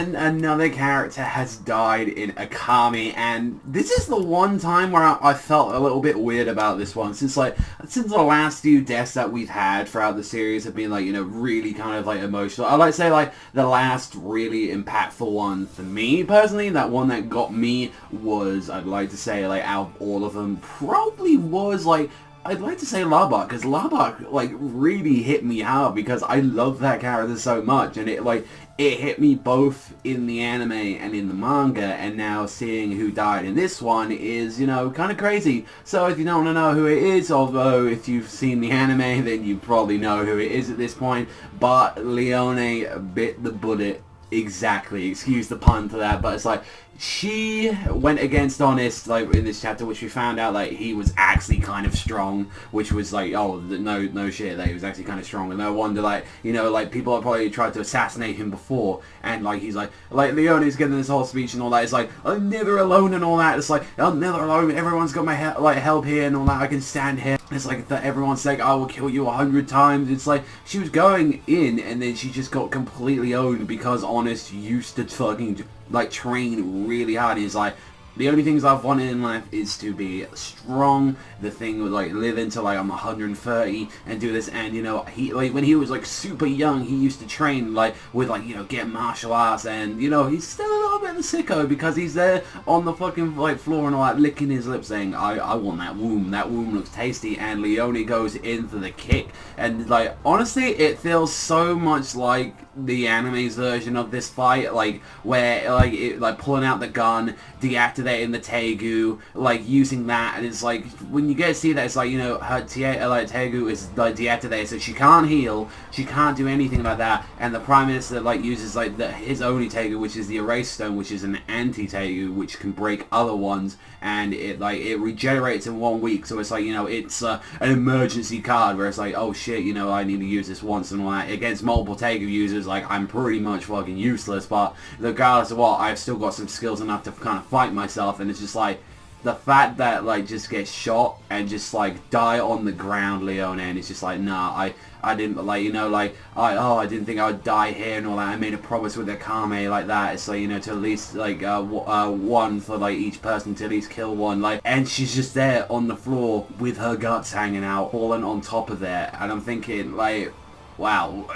And another character has died in Akame, and this is the one time where I felt a little bit weird about this one, since the last few deaths that we've had throughout the series have been, like, you know, really kind of, like, emotional. I'd like to say, like, the last really impactful one for me, personally, that one that got me was, I'd like to say, like, out of all of them, probably was, like, I'd like to say Labak, because Labak, like, really hit me hard, because I love that character so much, and it hit me both in the anime and in the manga, and now seeing who died in this one is, you know, kind of crazy. So if you don't want to know who it is, although if you've seen the anime, then you probably know who it is at this point, but Leone bit the bullet. Exactly, excuse the pun to that, but it's like, she went against Honest, like, in this chapter, which we found out, like, he was actually kind of strong, which was like, oh, no shit, that he was actually kind of strong, and no wonder, like, you know, like, people have probably tried to assassinate him before, and, like, he's like, Leone's getting this whole speech and all that, it's like, I'm never alone and all that, it's like, I'm never alone, everyone's got my, help here and all that, I can stand here, it's like, that everyone's like, I will kill you 100 times, it's like, she was going in, and then she just got completely owned, because Honest used to fucking, like, train really hard. He's like, the only things I've wanted in life is to be strong. The thing was, like, live until, like, I'm 130 and do this. And, you know, he, like, when he was, like, super young, he used to train, like, with, like, you know, get martial arts. And, you know, he's still a little bit of a sicko, because he's there on the fucking, like, floor and all that, licking his lips saying, I want that womb. That womb looks tasty. And Leone goes in for the kick. And, like, honestly, it feels so much like the anime's version of this fight, like, where, like, pulling out the gun, deactivating the Tegu, like, using that, and it's like, when you get to see that, it's like, you know, her Tegu is, like, deactivated, so she can't heal, she can't do anything like that, and the Prime Minister, like, uses, like, his only Tegu, which is the Erase Stone, which is an anti-Tegu, which can break other ones, and it, like, it regenerates in 1 week, so it's like, you know, it's an emergency card, where it's like, oh shit, you know, I need to use this once and all that. Against multiple Tegu users, like, I'm pretty much fucking useless, but regardless of what, I've still got some skills enough to kind of fight myself, and it's just like, the fact that, like, just get shot and just, like, die on the ground, Leone, and it's just like, nah, I didn't, like, you know, like, I didn't think I would die here and all that. I made a promise with Akame like that. It's like, you know, to at least, like, one for, like, each person, to at least kill one, like, and she's just there on the floor with her guts hanging out, falling on top of there, and I'm thinking, like, wow.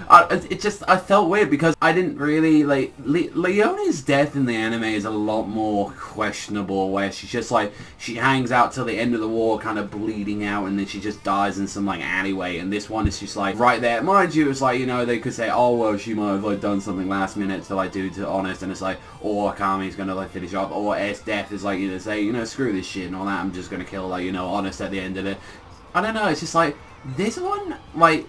I felt weird, because I didn't really, like, Leone's death in the anime is a lot more questionable, where she's just, like, she hangs out till the end of the war, kind of bleeding out, and then she just dies in some, like, alleyway, and this one is just, like, right there. Mind you, it's like, you know, they could say, oh, well, she might have, like, done something last minute to, like, do to Honest, and it's like, or Akame's gonna, like, finish off, or S death is, like, you know, say, you know, screw this shit and all that, I'm just gonna kill, like, you know, Honest at the end of it. I don't know, it's just, like, this one, like,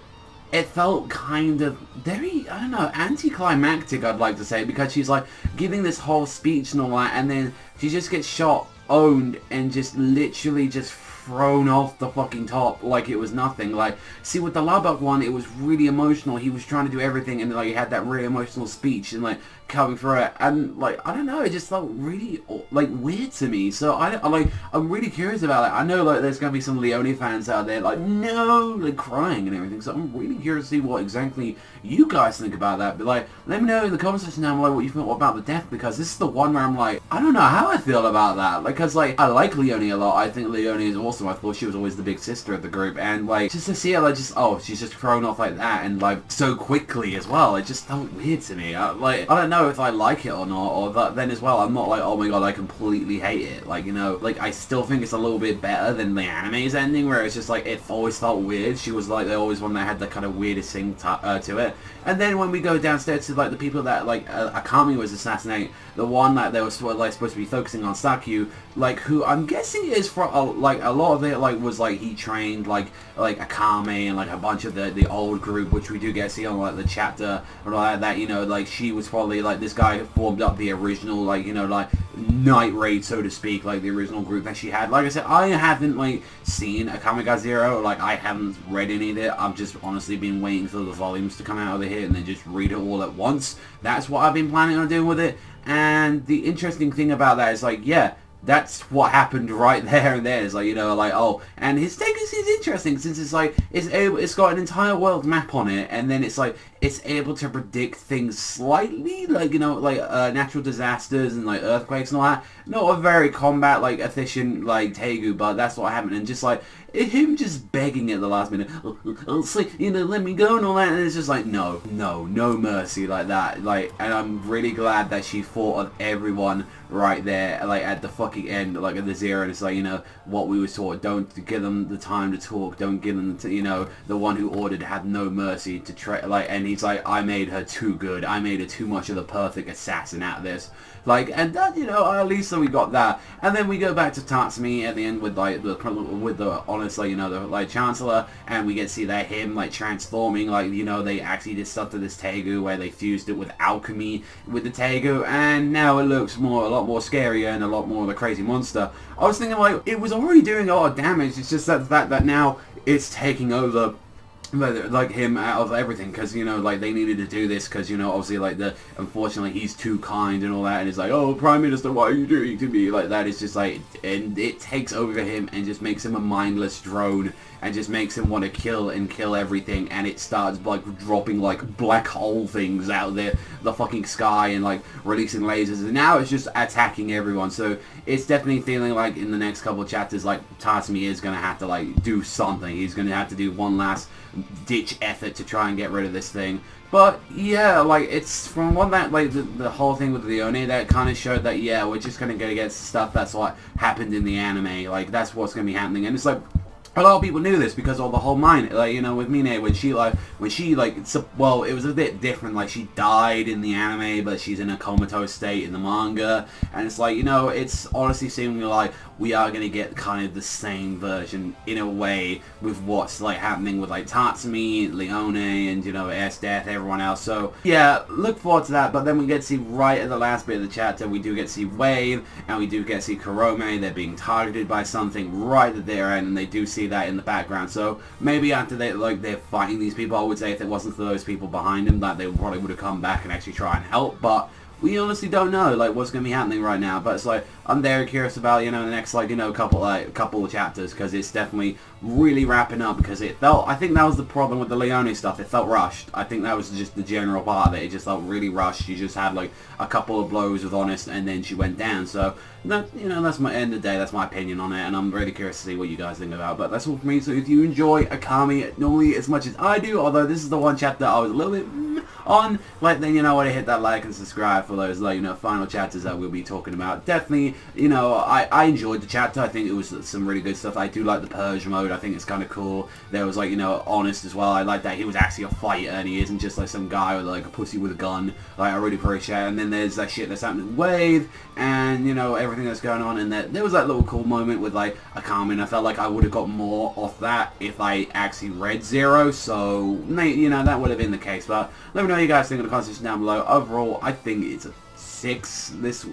it felt kind of very, I don't know, anticlimactic, I'd like to say, because she's, like, giving this whole speech and all that, and then she just gets shot, owned, and just literally just thrown off the fucking top like it was nothing. Like, see, with the Labak one, it was really emotional. He was trying to do everything, and, like, he had that really emotional speech, and, like, coming through it, and, like, I don't know, it just felt really, like, weird to me. So I'm really curious about it. I know, like, there's gonna be some Leone fans out there, like, no, like, crying and everything, so I'm really curious to see what exactly you guys think about that. But, like, let me know in the comment section down below what you think about the death, because this is the one where I'm like, I don't know how I feel about that, because, like, I like Leone a lot. I think Leone is awesome. I thought she was always the big sister of the group, and, like, just to see her, like, just, oh, she's just thrown off like that, and, like, so quickly as well, it just felt weird to me. I don't know if I like it or not, or that, then as well, I'm not like, oh my god, I completely hate it. Like, you know, like, I still think it's a little bit better than the anime's ending, where it's just like, it always felt weird. She was like the always one that had the kind of weirdest thing to it. And then when we go downstairs to, like, the people that, like, Akame was assassinating, the one that they were like supposed to be focusing on, Sakyu, like, who I'm guessing is for like a lot of it, like, was like he trained like Akame and, like, a bunch of the old group, which we do get to see on, like, the chapter and all that, you know, like, she was probably like this guy who formed up the original, like, you know, like, night raid, so to speak, like, the original group that she had. Like I said, I haven't, like, seen Akame Ga Zero, like, I haven't read any of it. I've just honestly been waiting for the volumes to come out of here and then just read it all at once. That's what I've been planning on doing with it. And the interesting thing about that is, like, yeah, that's what happened right there and there. It's like, you know, like, oh, and his take is interesting since it's like, it's got an entire world map on it, and then it's like, it's able to predict things slightly, like, you know, like, natural disasters and, like, earthquakes and all that. Not a very combat, like, efficient, like, Tegu, but that's what happened, and just, like, him just begging at the last minute, it's like, you know, let me go and all that, and it's just like, no mercy like that, like, and I'm really glad that she fought of everyone right there, like, at the fucking end, like, at the zero, and it's like, you know, what we were taught, don't give them the time to talk, don't give them, you know, the one who ordered had no mercy to like, and he's like, I made her too good, I made her too much of the perfect assassin out of this, like, and that, you know, at least so we got that, and then we go back to Tatsumi at the end with, like, the honestly, you know, the, like, Chancellor, and we get to see that him, like, transforming, like, you know, they actually did stuff to this Tegu where they fused it with alchemy with the Tegu, and now it looks a lot more scarier and a lot more of a crazy monster. I was thinking, like, it was already doing a lot of damage, it's just that now it's taking over, like, him out of everything, because, you know, like, they needed to do this because, you know, obviously, like, unfortunately he's too kind and all that, and it's like, oh, Prime Minister, why are you doing to me like that? It's just like, and it takes over him and just makes him a mindless drone and just makes him want to kill everything, and it starts, like, dropping, like, black hole things out there, the fucking sky, and, like, releasing lasers, and now it's just attacking everyone. So it's definitely feeling like in the next couple of chapters, like, Tatsumi is going to have to, like, do something. He's going to have to do one last ditch effort to try and get rid of this thing. But yeah, like, it's from one that, like, the whole thing with Leone, that kind of showed that, yeah, we're just going to go against stuff that's what happened in the anime, like, that's what's going to be happening. And it's like, a lot of people knew this because of the whole mine, like, you know, with Mine, when she, well, it was a bit different, like, she died in the anime, but she's in a comatose state in the manga, and it's like, you know, it's honestly seeming like we are going to get kind of the same version, in a way, with what's, like, happening with, like, Tatsumi, Leone, and, you know, S-Death, everyone else, so, yeah, look forward to that, but then we get to see, right at the last bit of the chapter, we do get to see Wave, and we do get to see Kurome, they're being targeted by something right at their end, and they do see that in the background, so maybe after they're fighting these people, I would say if it wasn't for those people behind them, that they probably would have come back and actually try and help, but we honestly don't know, like, what's going to be happening right now, but it's like, I'm very curious about, you know, the next, like, you know, couple of chapters, because it's definitely really wrapping up, because it felt, I think that was the problem with the Leone stuff, it felt rushed. I think that was just the general part of it, it just felt really rushed. She just had, like, a couple of blows with Honest, and then she went down, so, that, you know, that's my end of the day, that's my opinion on it, and I'm really curious to see what you guys think about, but that's all for me. So if you enjoy Akame, normally as much as I do, although this is the one chapter I was a little bit on, like, then you know what, to hit that like and subscribe for those, like, you know, final chapters that we'll be talking about. Definitely, you know, I enjoyed the chapter. I think it was some really good stuff. I do like the purge mode. I think it's kind of cool. There was, like, you know, Honest as well. I like that he was actually a fighter and he isn't just like some guy with, like, a pussy with a gun. Like, I really appreciate it. And then there's that shit that's happening with Wave and, you know, everything that's going on, and there was that little cool moment with, like, Akame, and I felt like I would have got more off that if I actually read Zero, so, you know, that would have been the case. But let me know what you guys think in the comments section down below. Overall, I think it's a 6 this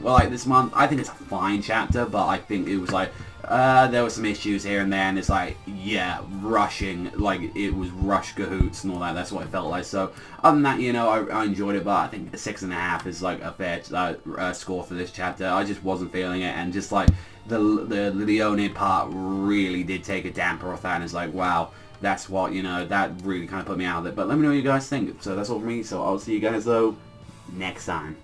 month. I think it's a fine chapter, but I think it was like there were some issues here and there, and it's like, yeah, rushing, like, it was rush cahoots and all that. That's what it felt like. So other than that, you know, I enjoyed it, but I think a 6.5 is like a fair score for this chapter. I just wasn't feeling it, and just like the Leone part really did take a damper off that, and it's like, wow, that's what, you know, that really kind of put me out of it. But let me know what you guys think. So that's all for me, so I'll see you guys, though, next time.